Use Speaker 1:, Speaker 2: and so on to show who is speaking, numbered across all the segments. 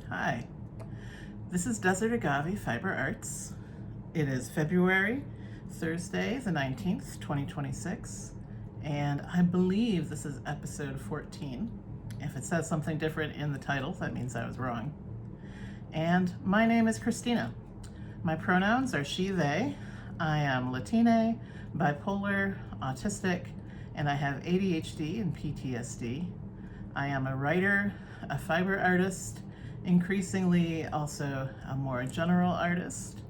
Speaker 1: Hi, this is Desert Agave Fiber Arts. It is February, Thursday the 19th, 2026, and I believe this is episode 14. If it says something different in the title, that means I was wrong. And my name is Christina. My pronouns are she, they. I am Latina, bipolar, autistic, and I have ADHD and PTSD. I am a writer, a fiber artist, increasingly also a more general artist,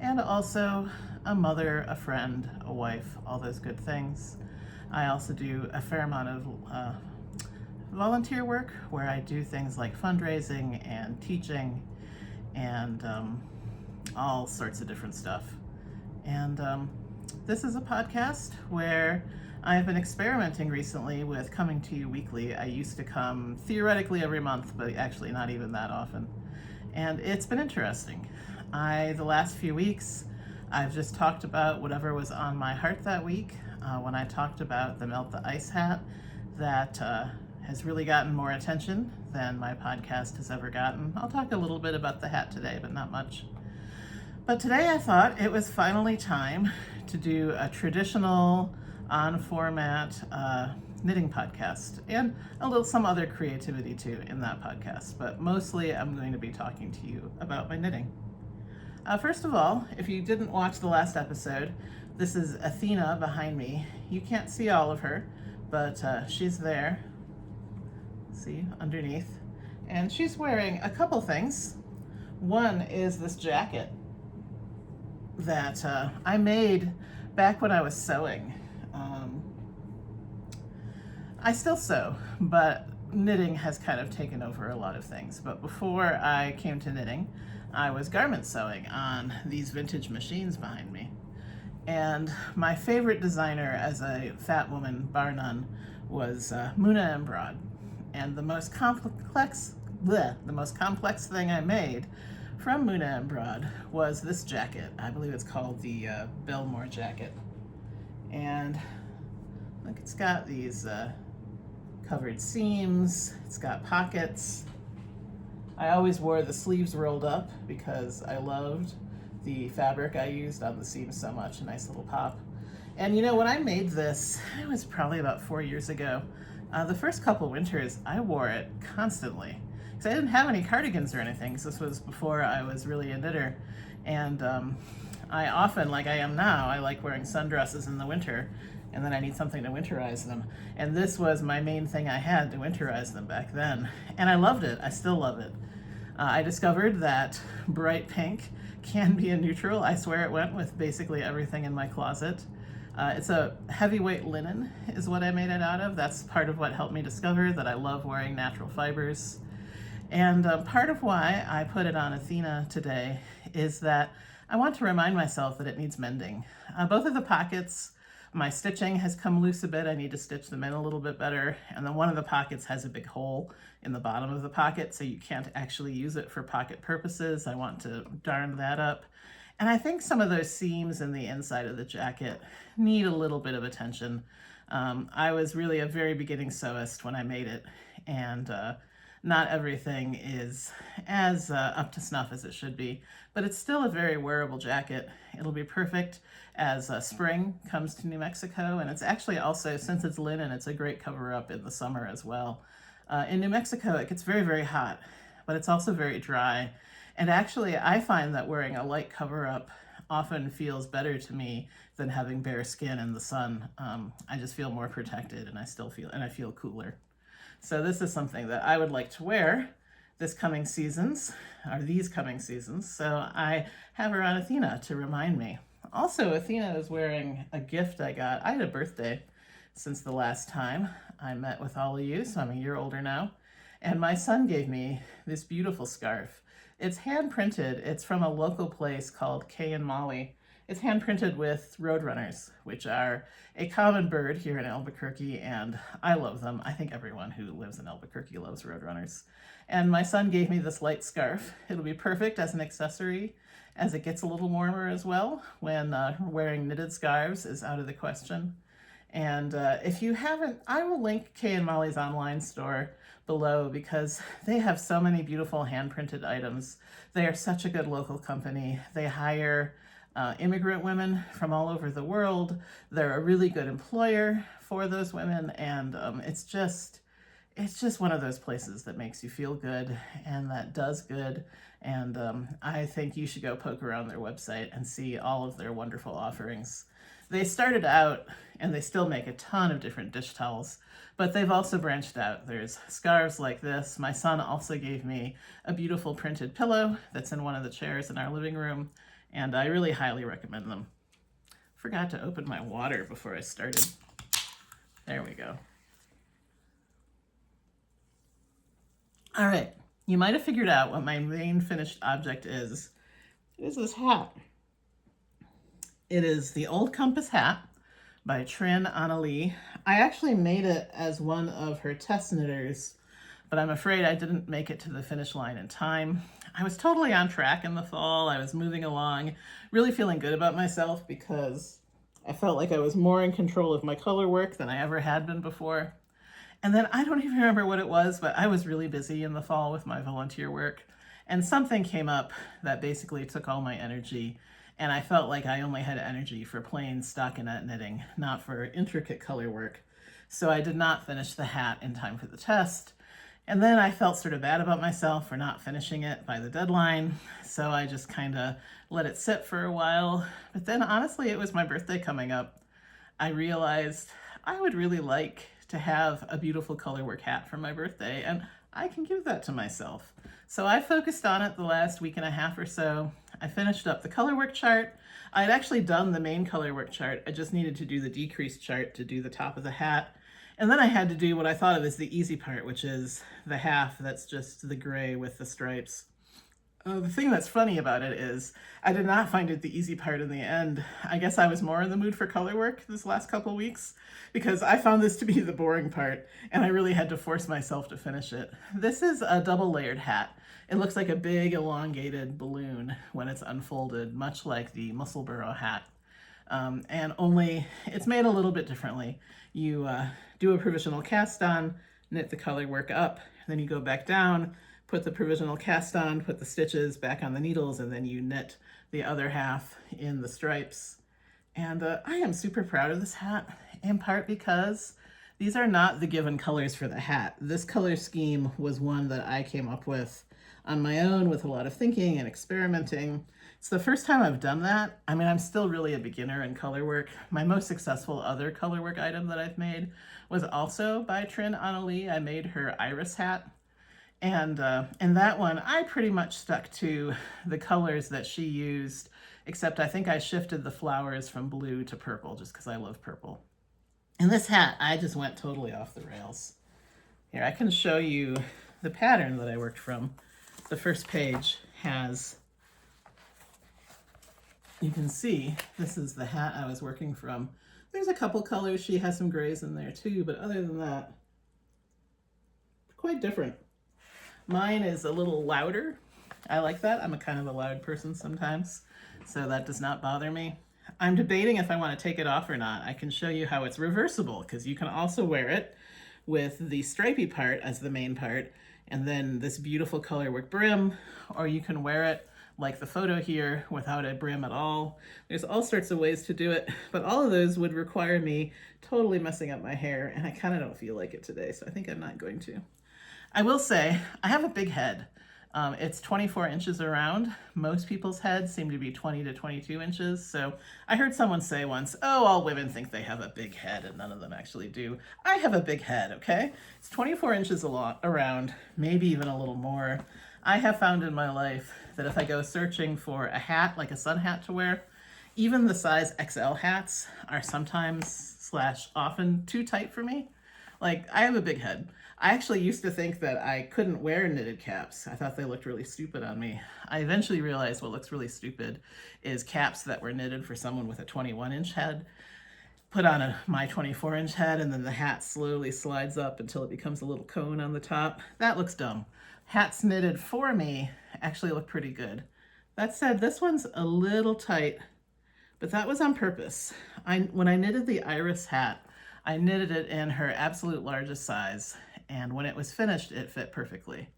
Speaker 1: and also a mother, a friend, a wife, all those good things. I also do a fair amount of volunteer work where I do things like fundraising and teaching and all sorts of different stuff. And this is a podcast where I've been experimenting recently with coming to you weekly. I used to come theoretically every month, but actually not even that often. And it's been interesting. The last few weeks, I've just talked about whatever was on my heart that week. When I talked about the Melt the Ice hat, that has really gotten more attention than my podcast has ever gotten. I'll talk a little bit about the hat today, but not much. But today I thought it was finally time to do a traditional on-format knitting podcast, and some other creativity too in that podcast, but mostly I'm going to be talking to you about my knitting. First of all, if you didn't watch the last episode, this is Athena behind me. You can't see all of her, but she's there, see, underneath, and she's wearing a couple things. One is this jacket that I made back when I was sewing. I still sew, but knitting has kind of taken over a lot of things. But before I came to knitting, I was garment sewing on these vintage machines behind me. And my favorite designer as a fat woman, bar none, was Muna and Broad. And the most complex thing I made from Muna and Broad was this jacket. I believe it's called the Belmore jacket. And look, it's got these covered seams, it's got pockets. I always wore the sleeves rolled up because I loved the fabric I used on the seams so much, a nice little pop. And you know, when I made this, it was probably about 4 years ago. The first couple winters, I wore it constantly. Because I didn't have any cardigans or anything, because this was before I was really a knitter. And I often, like I am now, I like wearing sundresses in the winter, and then I need something to winterize them. And this was my main thing I had to winterize them back then. And I loved it. I still love it. I discovered that bright pink can be a neutral. I swear it went with basically everything in my closet. It's a heavyweight linen is what I made it out of. That's part of what helped me discover that I love wearing natural fibers. And part of why I put it on Athena today is that I want to remind myself that it needs mending. Both of the pockets, my stitching has come loose a bit. I need to stitch them in a little bit better. And then one of the pockets has a big hole in the bottom of the pocket, so you can't actually use it for pocket purposes. I want to darn that up. And I think some of those seams in the inside of the jacket need a little bit of attention. I was really a very beginning sewist when I made it, and not everything is as up to snuff as it should be, but it's still a very wearable jacket. It'll be perfect as spring comes to New Mexico, and it's actually also, since it's linen, it's a great cover-up in the summer as well. In New Mexico, it gets very, very hot, but it's also very dry, and actually I find that wearing a light cover-up often feels better to me than having bare skin in the sun. I just feel more protected, and I feel cooler. So this is something that I would like to wear these coming seasons. So I have her on Athena to remind me. Also, Athena is wearing a gift I got. I had a birthday since the last time I met with all of you, so I'm a year older now. And my son gave me this beautiful scarf. It's hand printed. It's from a local place called Crea Bea. It's hand printed with roadrunners, which are a common bird here in Albuquerque, and I love them. I think everyone who lives in Albuquerque loves roadrunners. And my son gave me this light scarf. It'll be perfect as an accessory as it gets a little warmer as well, when wearing knitted scarves is out of the question. And if you haven't, I will link Kay and Molly's online store below because they have so many beautiful hand-printed items. They are such a good local company. They hire immigrant women from all over the world. They're a really good employer for those women, and it's just one of those places that makes you feel good and that does good. And I think you should go poke around their website and see all of their wonderful offerings. They started out, and they still make a ton of different dish towels, but they've also branched out. There's scarves like this. My son also gave me a beautiful printed pillow that's in one of the chairs in our living room, and I really highly recommend them. Forgot to open my water before I started. There we go. All right, you might have figured out what my main finished object is. It is this hat. It is the Old Compass hat by Trin, Annelie. I actually made it as one of her test knitters, but I'm afraid I didn't make it to the finish line in time. I was totally on track in the fall. I was moving along, really feeling good about myself because I felt like I was more in control of my color work than I ever had been before. And then I don't even remember what it was, but I was really busy in the fall with my volunteer work, and something came up that basically took all my energy, and I felt like I only had energy for plain stockinette knitting, not for intricate color work. So I did not finish the hat in time for the test. And then I felt sort of bad about myself for not finishing it by the deadline. So I just kind of let it sit for a while. But then honestly, it was my birthday coming up. I realized I would really like to have a beautiful colorwork hat for my birthday, and I can give that to myself. So I focused on it the last week and a half or so. I finished up the colorwork chart. I had actually done the main colorwork chart. I just needed to do the decrease chart to do the top of the hat. And then I had to do what I thought of as the easy part, which is the half that's just the gray with the stripes. The thing that's funny about it is I did not find it the easy part in the end. I guess I was more in the mood for color work this last couple weeks because I found this to be the boring part, and I really had to force myself to finish it. This is a double layered hat. It looks like a big elongated balloon when it's unfolded, much like the Musselburgh hat. And only it's made a little bit differently. You do a provisional cast on, knit the color work up, then you go back down, put the provisional cast on, put the stitches back on the needles, and then you knit the other half in the stripes. And I am super proud of this hat, in part because these are not the given colors for the hat. This color scheme was one that I came up with on my own with a lot of thinking and experimenting. It's the first time I've done that. I mean, I'm still really a beginner in color work. My most successful other color work item that I've made was also by Trin Annelie. I made her iris hat. And in that one, I pretty much stuck to the colors that she used, except I think I shifted the flowers from blue to purple just because I love purple. In this hat, I just went totally off the rails. Here, I can show you the pattern that I worked from. The first page has, you can see, this is the hat I was working from. There's a couple colors. She has some grays in there too, but other than that, quite different. Mine is a little louder. I like that. I'm a kind of a loud person sometimes, so that does not bother me. I'm debating if I want to take it off or not. I can show you how it's reversible because you can also wear it with the stripy part as the main part and then this beautiful colorwork brim, or you can wear it like the photo here without a brim at all. There's all sorts of ways to do it, but all of those would require me totally messing up my hair, and I kind of don't feel like it today, so I think I'm not going to. I will say, I have a big head. It's 24 inches around. Most people's heads seem to be 20 to 22 inches. So I heard someone say once, oh, all women think they have a big head and none of them actually do. I have a big head, okay? It's 24 inches around, maybe even a little more. I have found in my life that if I go searching for a hat, like a sun hat to wear, even the size XL hats are sometimes / often too tight for me. Like, I have a big head. I actually used to think that I couldn't wear knitted caps. I thought they looked really stupid on me. I eventually realized what looks really stupid is caps that were knitted for someone with a 21-inch head, put on my 24-inch head, and then the hat slowly slides up until it becomes a little cone on the top. That looks dumb. Hats knitted for me actually look pretty good. That said, this one's a little tight, but that was on purpose. When I knitted the iris hat, I knitted it in her absolute largest size, and when it was finished, it fit perfectly.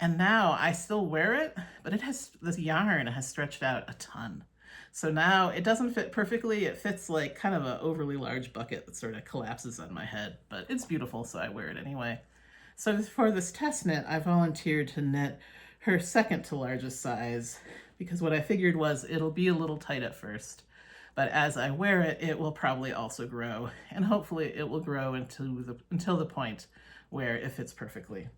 Speaker 1: And now I still wear it, but this yarn has stretched out a ton. So now it doesn't fit perfectly. It fits like kind of an overly large bucket that sort of collapses on my head, but it's beautiful, so I wear it anyway. So for this test knit, I volunteered to knit her second to largest size because what I figured was it'll be a little tight at first, but as I wear it, it will probably also grow, and hopefully it will grow until the point where it fits perfectly.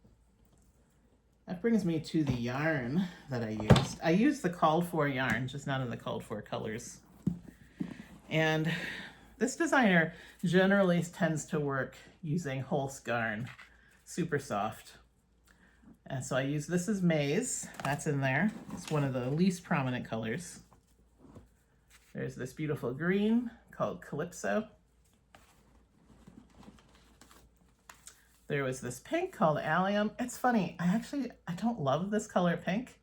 Speaker 1: That brings me to the yarn that I used. I used the called for yarn, just not in the called for colors. And this designer generally tends to work using Holst yarn, super soft. And so I use, this is maize, that's in there. It's one of the least prominent colors. There's this beautiful green called Calypso. There was this pink called Allium. It's funny, I don't love this color pink.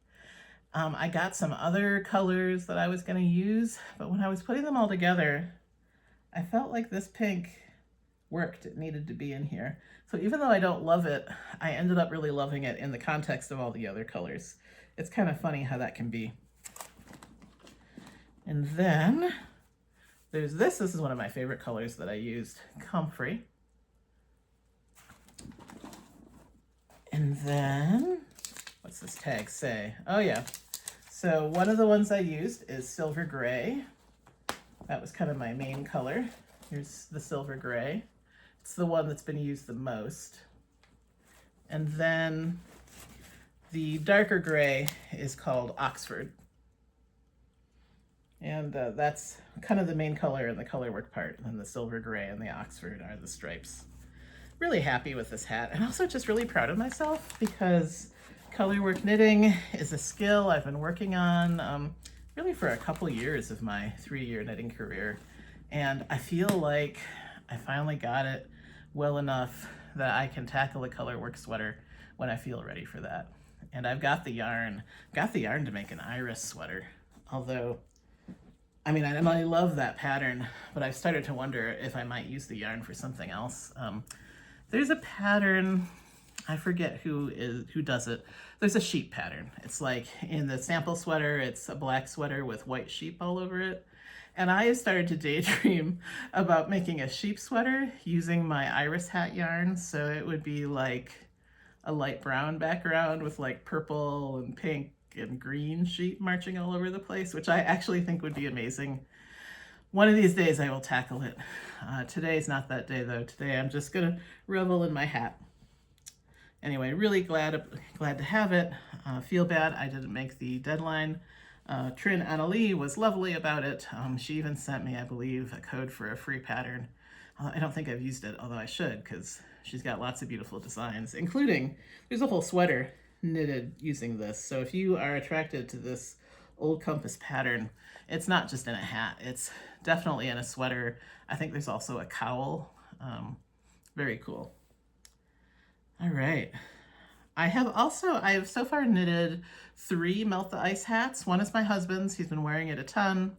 Speaker 1: I got some other colors that I was gonna use, but when I was putting them all together, I felt like this pink worked. It needed to be in here. So even though I don't love it, I ended up really loving it in the context of all the other colors. It's kind of funny how that can be. And then there's this. This is one of my favorite colors that I used, Comfrey. And then, what's this tag say? Oh yeah. So one of the ones I used is Silver Gray. That was kind of my main color. Here's the Silver Gray. It's the one that's been used the most. And then the darker gray is called Oxford. And that's kind of the main color in the color work part. And the Silver Gray and the Oxford are the stripes. Really happy with this hat, and also just really proud of myself because colorwork knitting is a skill I've been working on really for a couple years of my 3-year knitting career. And I feel like I finally got it well enough that I can tackle a colorwork sweater when I feel ready for that. And I've got the yarn to make an iris sweater. Although, I mean, I love that pattern, but I've started to wonder if I might use the yarn for something else. There's a pattern, I forget who does it. There's a sheep pattern. It's like in the sample sweater, it's a black sweater with white sheep all over it. And I have started to daydream about making a sheep sweater using my iris hat yarn. So it would be like a light brown background with like purple and pink and green sheep marching all over the place, which I actually think would be amazing. One of these days I will tackle it. Today's not that day though. Today I'm just gonna revel in my hat. Anyway, really glad to have it. Feel bad I didn't make the deadline. Trin Annelie was lovely about it. She even sent me, I believe, a code for a free pattern. I don't think I've used it, although I should, because she's got lots of beautiful designs, including, there's a whole sweater knitted using this. So if you are attracted to this old compass pattern, it's not just in a hat, it's definitely in a sweater. I think there's also a cowl. Very cool. All right. I have so far knitted 3 Melt the Ice hats. One is my husband's, he's been wearing it a ton.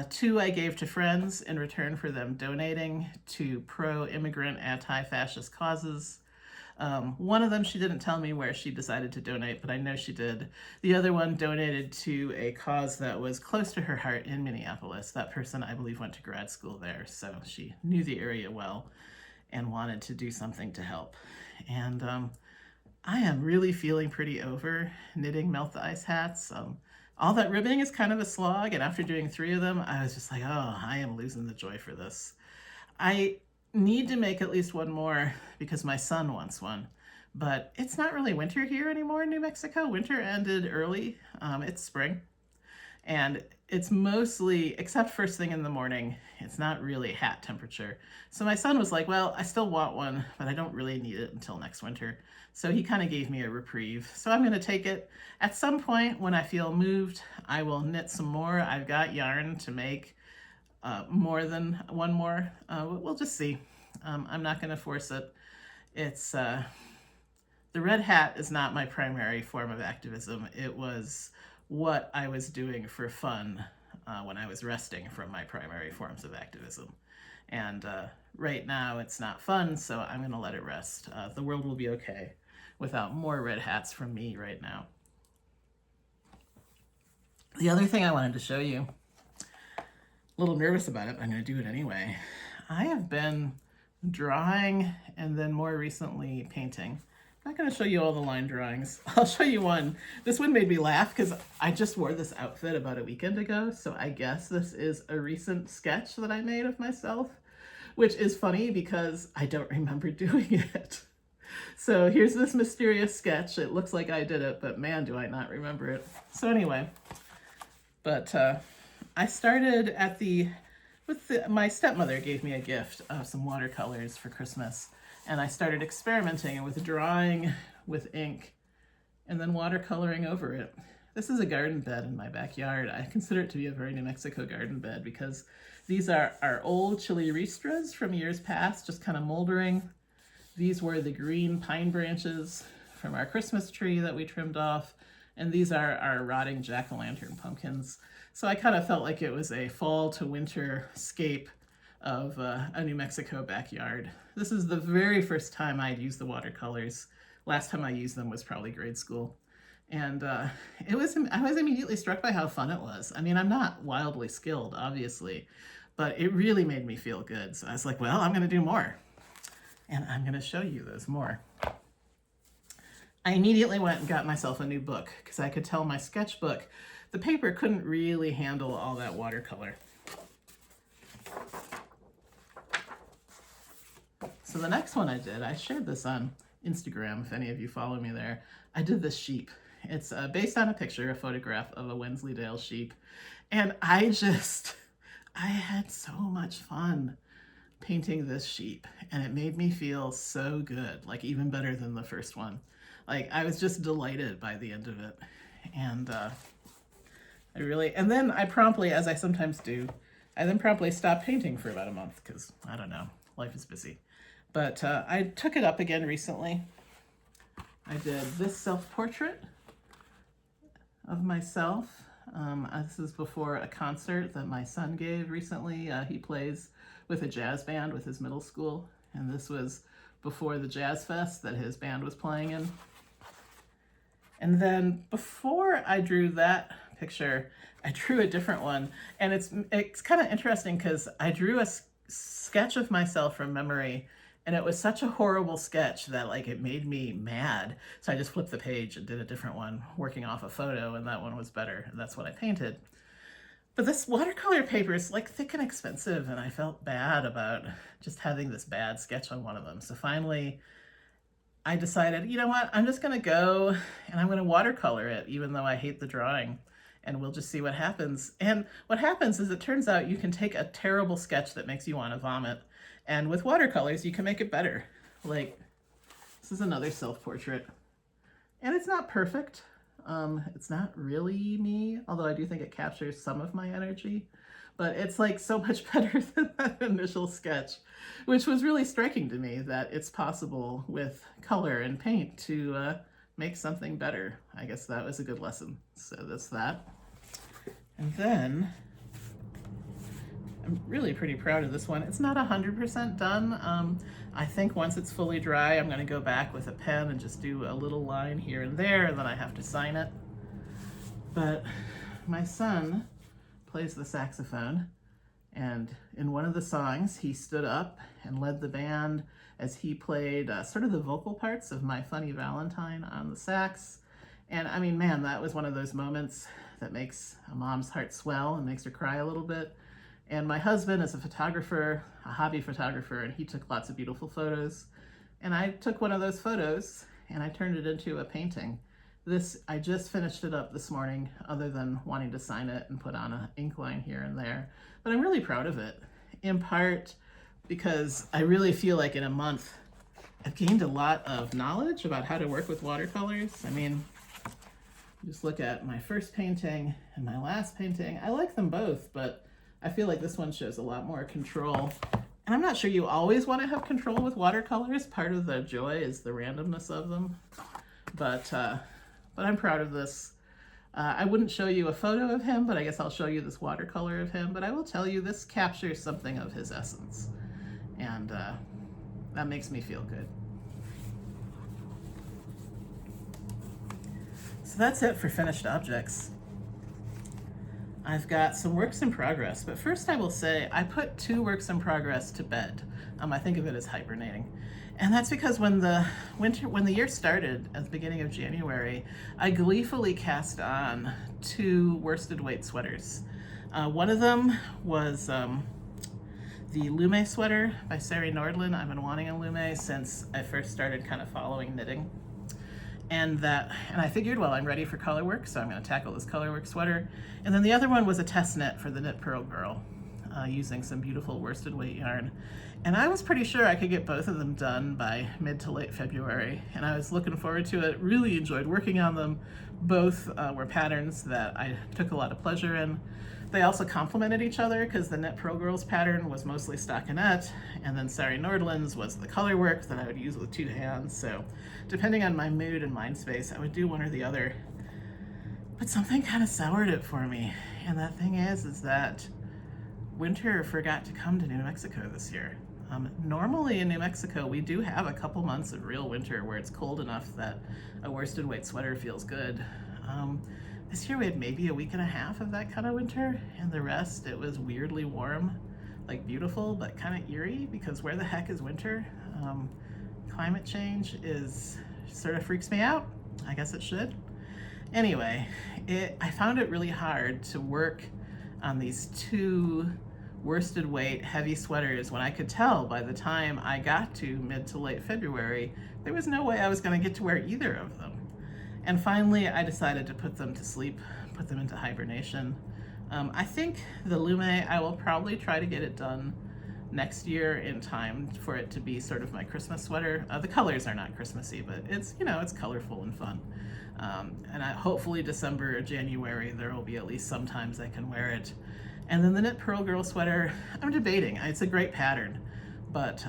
Speaker 1: 2 I gave to friends in return for them donating to pro-immigrant, anti-fascist causes. One of them, she didn't tell me where she decided to donate, but I know she did. The other one donated to a cause that was close to her heart in Minneapolis. That person, I believe, went to grad school there, so she knew the area well and wanted to do something to help. And I am really feeling pretty over knitting Melt the Ice hats. All that ribbing is kind of a slog, and after doing 3 of them, I was just like, oh, I am losing the joy for this. I need to make at least one more because my son wants one, but it's not really winter here anymore in New Mexico. Winter ended early. It's spring, and it's mostly, except first thing in the morning, it's not really hat temperature. So my son was like, well, I still want one, but I don't really need it until next winter. So he kind of gave me a reprieve. So I'm going to take it. At some point when I feel moved, I will knit some more. I've got yarn to make more than one more. We'll just see. I'm not going to force it. It's the red hat is not my primary form of activism. It was what I was doing for fun when I was resting from my primary forms of activism. And right now it's not fun, so I'm going to let it rest. The world will be okay without more red hats from me right now. The other thing I wanted to show you, a little nervous about it, but I'm going to do it anyway. I have been drawing and then more recently painting. I'm not going to show you all the line drawings. I'll show you one. This one made me laugh because I just wore this outfit about a weekend ago, so I guess this is a recent sketch that I made of myself, which is funny because I don't remember doing it. So here's this mysterious sketch. It looks like I did it, but man, do I not remember it. So anyway, but I started at my stepmother gave me a gift of some watercolors for Christmas, and I started experimenting with drawing with ink and then watercoloring over it. This is a garden bed in my backyard. I consider it to be a very New Mexico garden bed because these are our old chili ristras from years past, just kind of moldering. These were the green pine branches from our Christmas tree that we trimmed off, and these are our rotting jack-o'-lantern pumpkins. So I kind of felt like it was a fall to winter scape of a New Mexico backyard. This is the very first time I'd used the watercolors. Last time I used them was probably grade school. And I was immediately struck by how fun it was. I mean, I'm not wildly skilled, obviously, but it really made me feel good. So I was like, well, I'm going to do more. And I'm going to show you those more. I immediately went and got myself a new book because I could tell my sketchbook, the paper couldn't really handle all that watercolor. So the next one I did, I shared this on Instagram, if any of you follow me there. I did this sheep. It's based on a picture, a photograph of a Wensleydale sheep. And I had so much fun painting this sheep, and it made me feel so good, like even better than the first one. Like I was just delighted by the end of it. And and then I promptly, as I sometimes do, I then promptly stopped painting for about a month because, I don't know, life is busy. But I took it up again recently. I did this self-portrait of myself. This is before a concert that my son gave recently. He plays with a jazz band with his middle school, and this was before the jazz fest that his band was playing in. And then before I drew that picture, I drew a different one, and it's kind of interesting because I drew a sketch of myself from memory, and it was such a horrible sketch that like it made me mad. So I just flipped the page and did a different one, working off a photo, and that one was better, and that's what I painted. But this watercolor paper is like thick and expensive, and I felt bad about just having this bad sketch on one of them. So finally, I decided, you know what, I'm just gonna go and I'm gonna watercolor it, even though I hate the drawing, and we'll just see what happens. And what happens is it turns out you can take a terrible sketch that makes you want to vomit, and with watercolors, you can make it better. Like, this is another self-portrait, and it's not perfect. It's not really me, although I do think it captures some of my energy, but it's like so much better than that initial sketch, which was really striking to me that it's possible with color and paint to make something better. I guess that was a good lesson. So that's that. And then I'm really pretty proud of this one. It's not 100% done. I think once it's fully dry, I'm gonna go back with a pen and just do a little line here and there, and then I have to sign it. But my son plays the saxophone, and in one of the songs, he stood up and led the band as he played sort of the vocal parts of My Funny Valentine on the sax. And I mean, man, that was one of those moments that makes a mom's heart swell and makes her cry a little bit. And my husband is a photographer, a hobby photographer, and he took lots of beautiful photos. And I took one of those photos and I turned it into a painting. I just finished it up this morning, other than wanting to sign it and put on an ink line here and there. But I'm really proud of it, in part because I really feel like in a month, I've gained a lot of knowledge about how to work with watercolors. I mean, just look at my first painting and my last painting. I like them both, but I feel like this one shows a lot more control. And I'm not sure you always want to have control with watercolors. Part of the joy is the randomness of them. But I'm proud of this. I wouldn't show you a photo of him, but I guess I'll show you this watercolor of him. But I will tell you, this captures something of his essence. and that makes me feel good. So that's it for finished objects. I've got some works in progress, but first I will say I put 2 works in progress to bed. I think of it as hibernating. And that's because when the year started at the beginning of January, I gleefully cast on 2 worsted weight sweaters. One of them was the Lume sweater by Sari Nordlund. I've been wanting a Lume since I first started kind of following knitting. And I figured, well, I'm ready for color work, so I'm going to tackle this color work sweater. And then the other one was a test knit for the Knit Pearl Girl, using some beautiful worsted weight yarn. And I was pretty sure I could get both of them done by mid to late February, and I was looking forward to it. Really enjoyed working on them. Both were patterns that I took a lot of pleasure in. They also complemented each other because the Knit Pearl Girls pattern was mostly stockinette, and then Sari Nordlund's was the color work that I would use with 2 hands. So depending on my mood and mind space, I would do one or the other. But something kind of soured it for me, and that thing is that winter forgot to come to New Mexico this year. Normally in New Mexico, we do have a couple months of real winter where it's cold enough that a worsted weight sweater feels good. This year we had maybe a week and a half of that kind of winter, and the rest it was weirdly warm, like beautiful, but kind of eerie, because where the heck is winter? Climate change sort of freaks me out. I guess it should. Anyway, I found it really hard to work on these 2 worsted weight heavy sweaters when I could tell by the time I got to mid to late February, there was no way I was going to get to wear either of them. And finally, I decided to put them to sleep, put them into hibernation. I think the Lume, I will probably try to get it done next year in time for it to be sort of my Christmas sweater. The colors are not Christmassy, but it's colorful and fun. And hopefully December or January, there will be at least sometimes I can wear it. And then the Knit Pearl Girl sweater, I'm debating. It's a great pattern, but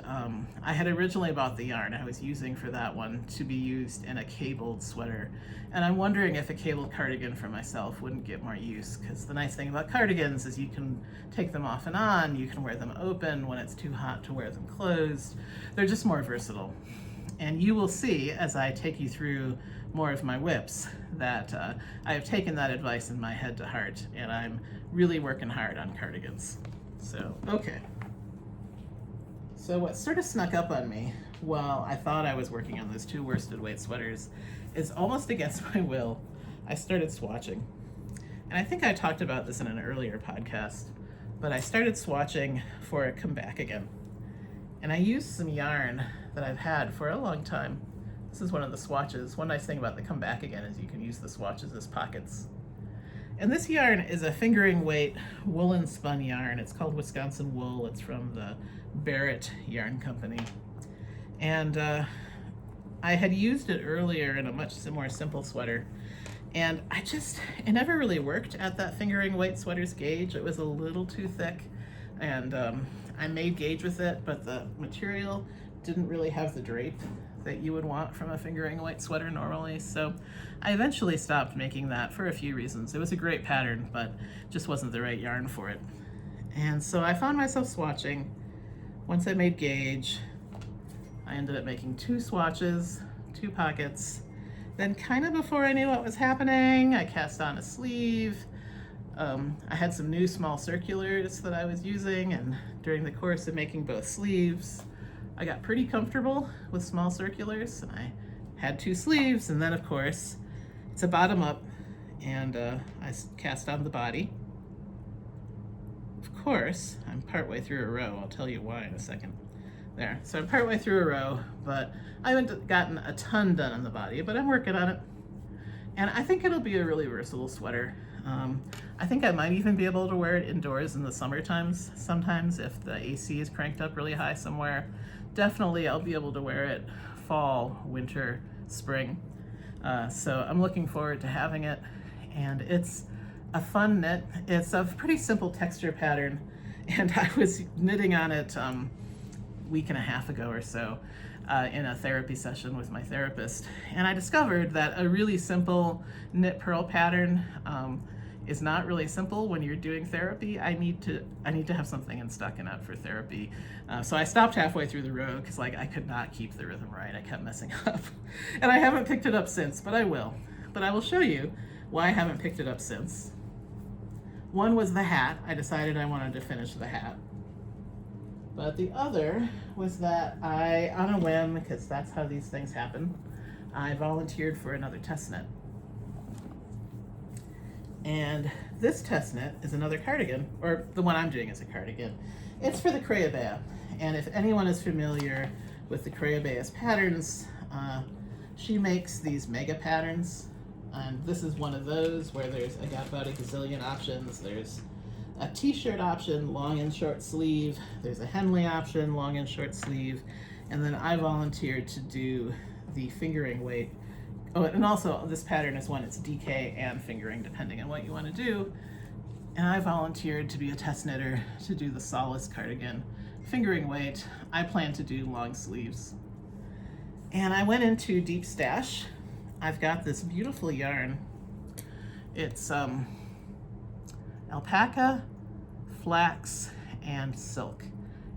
Speaker 1: I had originally bought the yarn I was using for that one to be used in a cabled sweater. And I'm wondering if a cabled cardigan for myself wouldn't get more use, because the nice thing about cardigans is you can take them off and on, you can wear them open when it's too hot to wear them closed. They're just more versatile. And you will see as I take you through more of my whips that I have taken that advice in my head to heart, and I'm really working hard on cardigans. So, okay. So what sort of snuck up on me while I thought I was working on those 2 worsted weight sweaters is almost against my will. I started swatching. And I think I talked about this in an earlier podcast, but I started swatching for a Combackigan. And I used some yarn that I've had for a long time. This is one of the swatches. One nice thing about the Combackigan is you can use the swatches as pockets. And this yarn is a fingering weight woolen spun yarn. It's called Wisconsin Wool. It's from the Barrett Yarn Company. And I had used it earlier in a much more simple sweater. And it never really worked at that fingering weight sweater's gauge. It was a little too thick. And I made gauge with it, but the material didn't really have the drape that you would want from a fingering weight sweater normally. So I eventually stopped making that for a few reasons. It was a great pattern, but just wasn't the right yarn for it. And so I found myself swatching. Once I made gauge, I ended up making 2 swatches, 2 pockets. Then kind of before I knew what was happening, I cast on a sleeve. I had some new small circulars that I was using, and during the course of making both sleeves, I got pretty comfortable with small circulars, and I had 2 sleeves, and then of course, it's a bottom up, and I cast on the body. Of course, I'm partway through a row. I'll tell you why in a second. There, so I'm partway through a row, but I haven't gotten a ton done on the body, but I'm working on it. And I think it'll be a really versatile sweater. I think I might even be able to wear it indoors in the summer times sometimes if the AC is cranked up really high somewhere. Definitely I'll be able to wear it fall, winter, spring. So I'm looking forward to having it, and it's a fun knit. It's a pretty simple texture pattern, and I was knitting on it a week and a half ago or so in a therapy session with my therapist, and I discovered that a really simple knit purl pattern is not really simple when you're doing therapy. I need to have something in stockinette for therapy. So I stopped halfway through the row because like I could not keep the rhythm right. I kept messing up, and I haven't picked it up since. But I will. But I will show you why I haven't picked it up since. One was the hat. I decided I wanted to finish the hat. But the other was that I, on a whim, because that's how these things happen, I volunteered for another test knit. And this test knit is another cardigan, or the one I'm doing is a cardigan. It's for the Crea Bea. And if anyone is familiar with the Crea Bea's patterns, she makes these mega patterns. And this is one of those where there's, I got about a gazillion options. There's a t-shirt option, long and short sleeve. There's a Henley option, long and short sleeve. And then I volunteered to do the fingering weight. Oh, and also this pattern is one, it's DK and fingering depending on what you want to do. And I volunteered to be a test knitter to do the Sollas Cardigan fingering weight. I plan to do long sleeves. And I went into Deep Stash. I've got this beautiful yarn. It's alpaca, flax, and silk.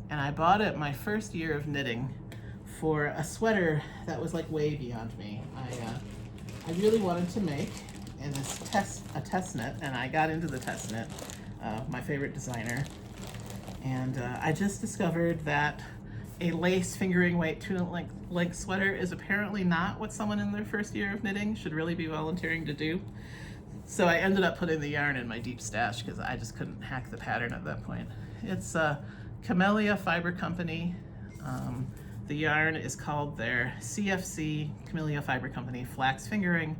Speaker 1: And I bought it my first year of knitting for a sweater that was like way beyond me. I really wanted to make a test knit, and I got into the test knit, my favorite designer. And I just discovered that a lace fingering weight tunic length sweater is apparently not what someone in their first year of knitting should really be volunteering to do. So I ended up putting the yarn in my Deep Stash because I just couldn't hack the pattern at that point. It's Camellia Fiber Company. The yarn is called their CFC, Camellia Fiber Company Flax Fingering.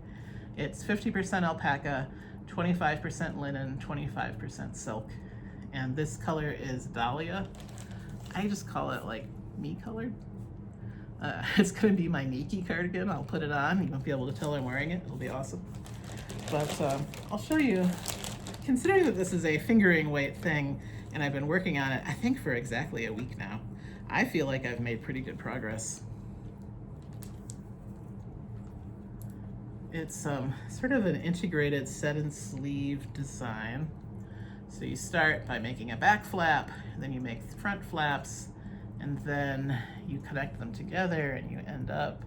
Speaker 1: It's 50% alpaca, 25% linen, 25% silk. And this color is Dahlia. I just call it like me colored. It's gonna be my Nikki cardigan. I'll put it on. You won't be able to tell I'm wearing it. It'll be awesome. But I'll show you, considering that this is a fingering weight thing and I've been working on it, I think for exactly a week now, I feel like I've made pretty good progress. It's sort of an integrated set and sleeve design. So you start by making a back flap, then you make front flaps, and then you connect them together and you end up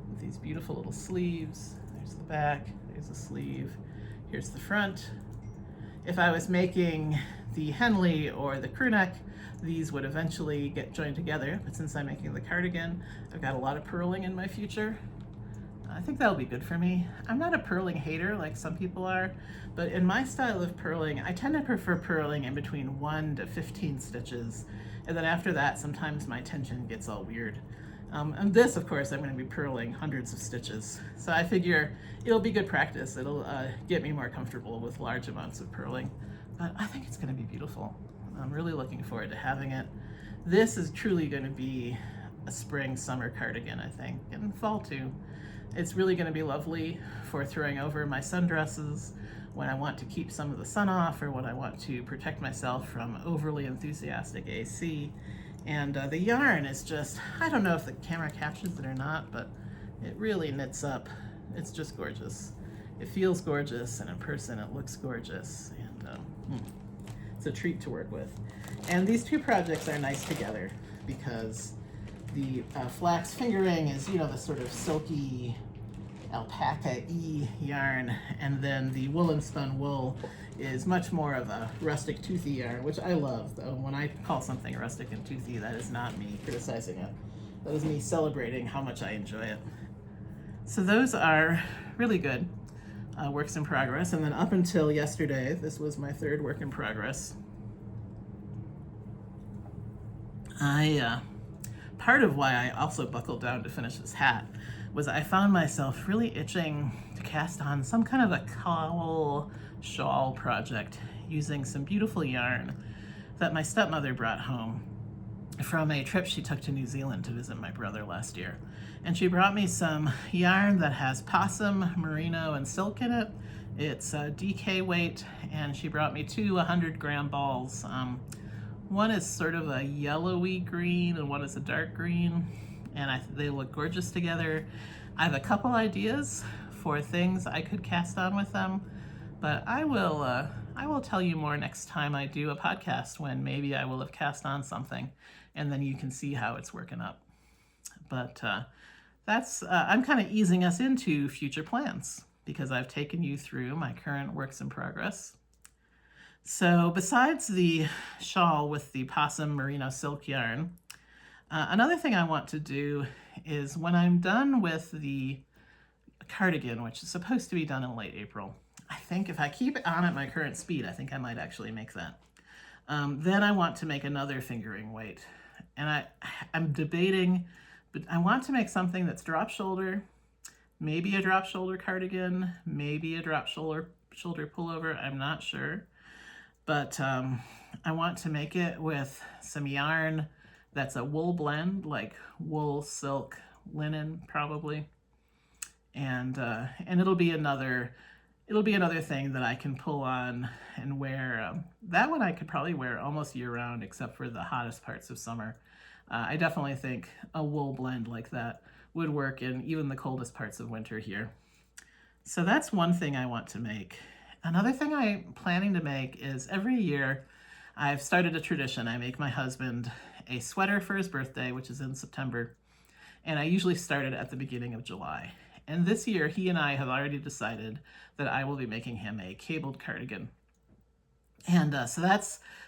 Speaker 1: with these beautiful little sleeves. There's the back, there's the sleeve, here's the front. If I was making the Henley or the crew neck, these would eventually get joined together, but since I'm making the cardigan, I've got a lot of purling in my future. I think that'll be good for me. I'm not a purling hater like some people are, but in my style of purling, I tend to prefer purling in between 1 to 15 stitches, and then after that, sometimes my tension gets all weird. And this, of course, I'm going to be purling hundreds of stitches, so I figure it'll be good practice. It'll get me more comfortable with large amounts of purling, but I think it's going to be beautiful. I'm really looking forward to having it. This is truly going to be a spring summer cardigan, I think, and fall too. It's really going to be lovely for throwing over my sundresses when I want to keep some of the sun off or when I want to protect myself from overly enthusiastic AC. And the yarn is just, I don't know if the camera captures it or not, but it really knits up. It's just gorgeous. It feels gorgeous, and in person it looks gorgeous. And it's a treat to work with. And these two projects are nice together because the flax fingering is, you know, the sort of silky alpaca-y yarn, and then the woolen spun wool is much more of a rustic toothy yarn, which I love. Though when I call something rustic and toothy, that is not me criticizing it. That is me celebrating how much I enjoy it. So those are really good works in progress. And then up until yesterday, this was my third work in progress. Part of why I also buckled down to finish this hat was I found myself really itching to cast on some kind of a cowl shawl project using some beautiful yarn that my stepmother brought home from a trip she took to New Zealand to visit my brother last year. And she brought me some yarn that has possum, merino, and silk in it. It's DK weight, and she brought me two 100-gram balls. One is sort of a yellowy green and one is a dark green, and they look gorgeous together. I have a couple ideas for things I could cast on with them, But I will tell you more next time I do a podcast, when maybe I will have cast on something, and then you can see how it's working up. But that's I'm kind of easing us into future plans, because I've taken you through my current works in progress. So besides the shawl with the possum merino silk yarn, another thing I want to do is, when I'm done with the cardigan, which is supposed to be done in late April, I think if I keep it on at my current speed, I think I might actually make that. Then I want to make another fingering weight. And I'm debating, but I want to make something that's drop shoulder, maybe a drop shoulder cardigan, maybe a drop shoulder pullover, I'm not sure. But I want to make it with some yarn that's a wool blend, like wool, silk, linen, probably. And it'll be another thing that I can pull on and wear. That one I could probably wear almost year round, except for the hottest parts of summer. I definitely think a wool blend like that would work in even the coldest parts of winter here. So that's one thing I want to make. Another thing I'm planning to make is, every year I've started a tradition. I make my husband a sweater for his birthday, which is in September, and I usually start it at the beginning of July. And this year, he and I have already decided that I will be making him a cabled cardigan. And so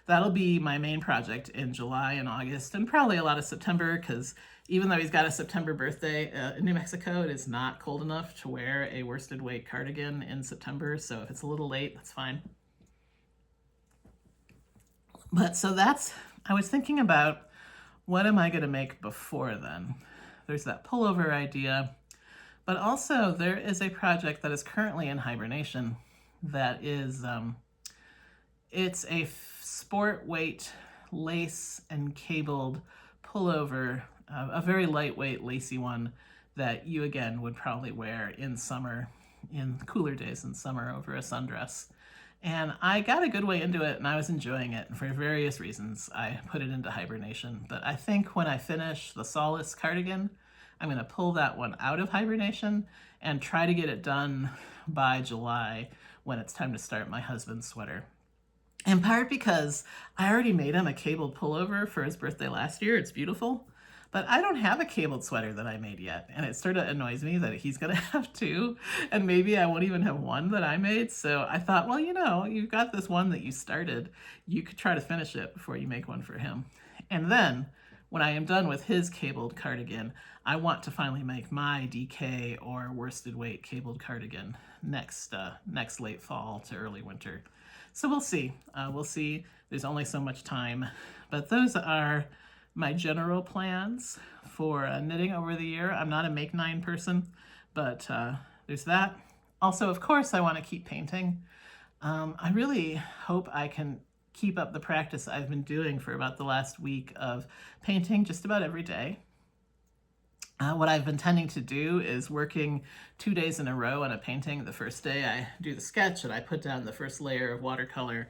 Speaker 1: that'll be my main project in July and August, and probably a lot of September, because even though he's got a September birthday, in New Mexico, it is not cold enough to wear a worsted weight cardigan in September. So if it's a little late, that's fine. But so I was thinking about, what am I going to make before then? There's that pullover idea. But also, there is a project that is currently in hibernation that is, it's a sport weight lace and cabled pullover, a very lightweight, lacy one that you, again, would probably wear in summer, in cooler days in summer, over a sundress. And I got a good way into it, and I was enjoying it. And for various reasons, I put it into hibernation. But I think when I finish the Sollas Cardigan, I'm going to pull that one out of hibernation and try to get it done by July, when it's time to start my husband's sweater. In part because I already made him a cabled pullover for his birthday last year. It's beautiful. But I don't have a cabled sweater that I made yet. And it sort of annoys me that he's going to have two. And maybe I won't even have one that I made. So I thought, well, you've got this one that you started. You could try to finish it before you make one for him. And then, when I am done with his cabled cardigan, I want to finally make my DK or worsted weight cabled cardigan next late fall to early winter. So we'll see. We'll see. There's only so much time. But those are my general plans for knitting over the year. I'm not a make 9 person, but there's that. Also, of course, I want to keep painting. I really hope I can keep up the practice I've been doing for about the last week of painting just about every day. What I've been tending to do is working 2 days in a row on a painting. The first day I do the sketch and I put down the first layer of watercolor,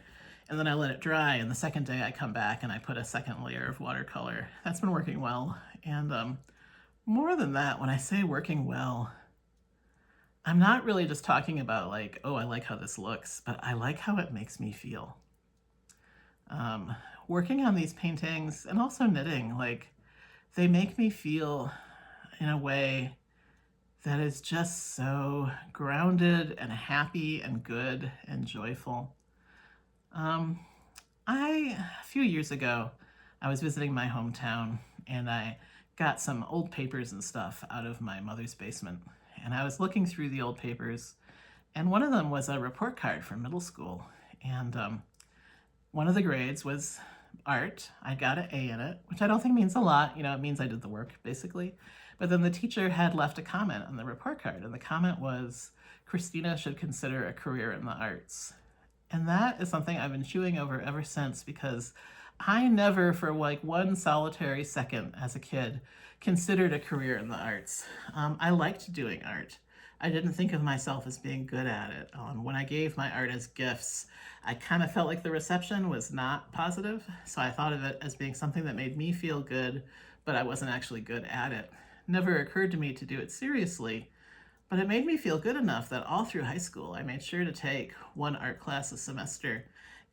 Speaker 1: and then I let it dry, and the second day I come back and I put a second layer of watercolor. That's been working well. And more than that, when I say working well, I'm not really just talking about like, oh, I like how this looks, but I like how it makes me feel. Working on these paintings and also knitting, like, they make me feel in a way that is just so grounded and happy and good and joyful. A few years ago, I was visiting my hometown, and I got some old papers and stuff out of my mother's basement. And I was looking through the old papers, and one of them was a report card from middle school. And one of the grades was art. I got an A in it, which I don't think means a lot. It means I did the work, basically. But then the teacher had left a comment on the report card, and the comment was, Christina should consider a career in the arts. And that is something I've been chewing over ever since, because I never, for like one solitary second as a kid, considered a career in the arts. I liked doing art. I didn't think of myself as being good at it. When I gave my art as gifts, I kind of felt like the reception was not positive, so I thought of it as being something that made me feel good, but I wasn't actually good at it. Never occurred to me to do it seriously, But it made me feel good enough that all through high school, I made sure to take one art class a semester.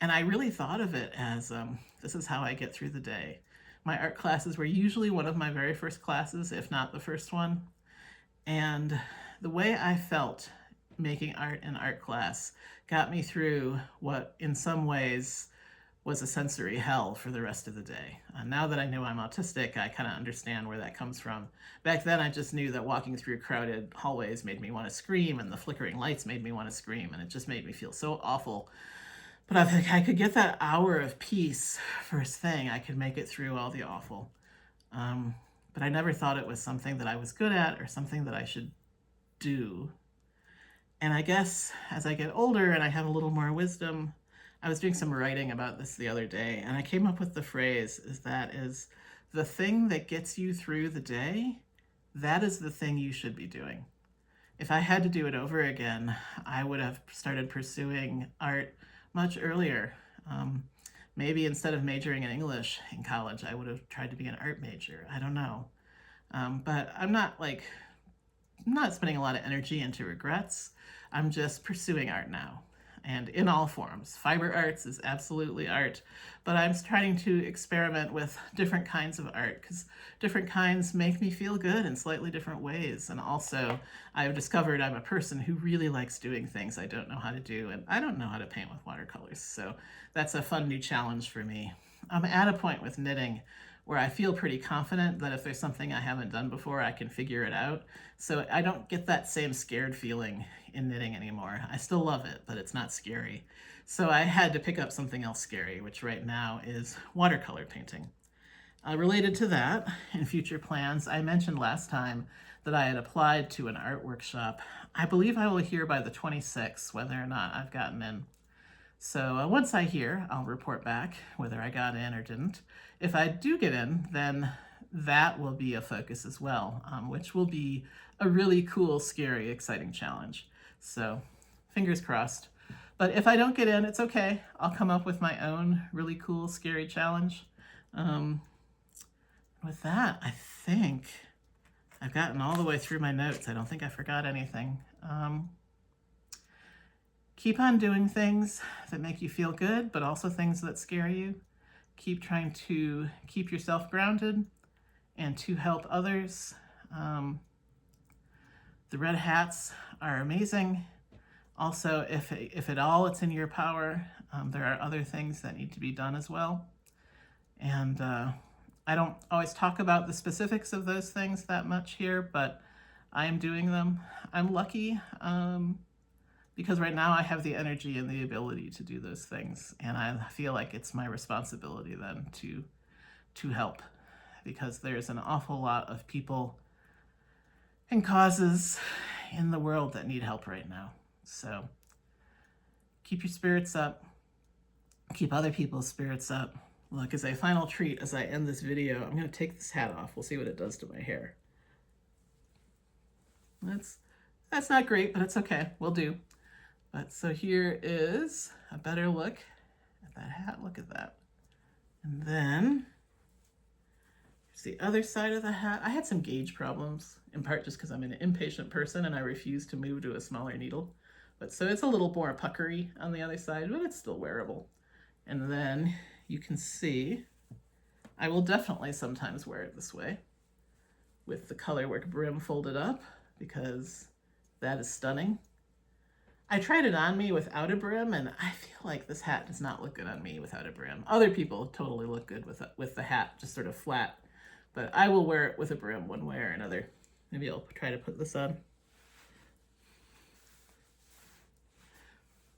Speaker 1: And I really thought of it as this is how I get through the day. My art classes were usually one of my very first classes, if not the first one. And the way I felt making art in art class got me through what in some ways was a sensory hell for the rest of the day. Now that I know I'm autistic, I kind of understand where that comes from. Back then, I just knew that walking through crowded hallways made me want to scream, and the flickering lights made me want to scream, and it just made me feel so awful. But I think I could get that hour of peace first thing. I could make it through all the awful. But I never thought it was something that I was good at or something that I should do. And I guess as I get older and I have a little more wisdom, I was doing some writing about this the other day, and I came up with the phrase is the thing that gets you through the day, that is the thing you should be doing. If I had to do it over again, I would have started pursuing art much earlier. Maybe instead of majoring in English in college, I would have tried to be an art major. I don't know. But I'm not spending a lot of energy into regrets. I'm just pursuing art now. And in all forms. Fiber arts is absolutely art, but I'm trying to experiment with different kinds of art because different kinds make me feel good in slightly different ways. And also, I've discovered I'm a person who really likes doing things I don't know how to do, and I don't know how to paint with watercolors. So that's a fun new challenge for me. I'm at a point with knitting where I feel pretty confident that if there's something I haven't done before, I can figure it out. So I don't get that same scared feeling in knitting anymore. I still love it, but it's not scary. So I had to pick up something else scary, which right now is watercolor painting. Related to that, in future plans, I mentioned last time that I had applied to an art workshop. I believe I will hear by the 26th whether or not I've gotten in. So once I hear, I'll report back whether I got in or didn't. If I do get in, then that will be a focus as well, which will be a really cool, scary, exciting challenge. So fingers crossed. But if I don't get in, it's okay. I'll come up with my own really cool, scary challenge. With that, I think I've gotten all the way through my notes. I don't think I forgot anything. Keep on doing things that make you feel good, but also things that scare you. Keep trying to keep yourself grounded and to help others. The red hats are amazing. Also, if at all it's in your power, there are other things that need to be done as well. And I don't always talk about the specifics of those things that much here, but I am doing them. I'm lucky because right now I have the energy and the ability to do those things. And I feel like it's my responsibility then to help, because there's an awful lot of people and causes in the world that need help right now. So keep your spirits up, keep other people's spirits up. Look, as a final treat, as I end this video, I'm going to take this hat off. We'll see what it does to my hair. That's not great, but it's okay. We'll do. But so here is a better look at that hat. Look at that. And then here's the other side of the hat. I had some gauge problems, in part just because I'm an impatient person and I refuse to move to a smaller needle. But so it's a little more puckery on the other side, but it's still wearable. And then you can see, I will definitely sometimes wear it this way with the colorwork brim folded up because that is stunning. I tried it on me without a brim and I feel like this hat does not look good on me without a brim. Other people totally look good with the hat just sort of flat, but I will wear it with a brim one way or another. Maybe I'll try to put this on.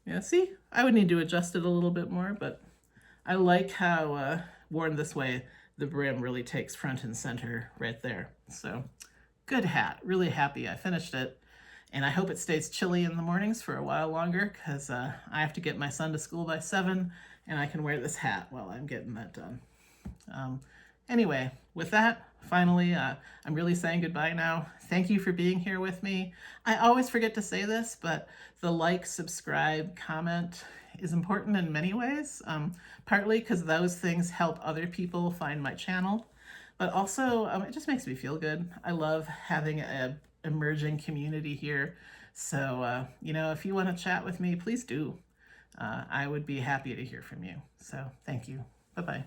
Speaker 1: Yeah, see, I would need to adjust it a little bit more, but I like how worn this way, the brim really takes front and center right there. So good hat, really happy I finished it. And I hope it stays chilly in the mornings for a while longer because I have to get my son to school by 7 and I can wear this hat while I'm getting that done. Anyway, with that, finally, I'm really saying goodbye now. Thank you for being here with me. I always forget to say this, but the like, subscribe, comment is important in many ways, partly because those things help other people find my channel, but also it just makes me feel good. I love having a emerging community here. So, you know, if you want to chat with me, please do. I would be happy to hear from you. So thank you. Bye-bye.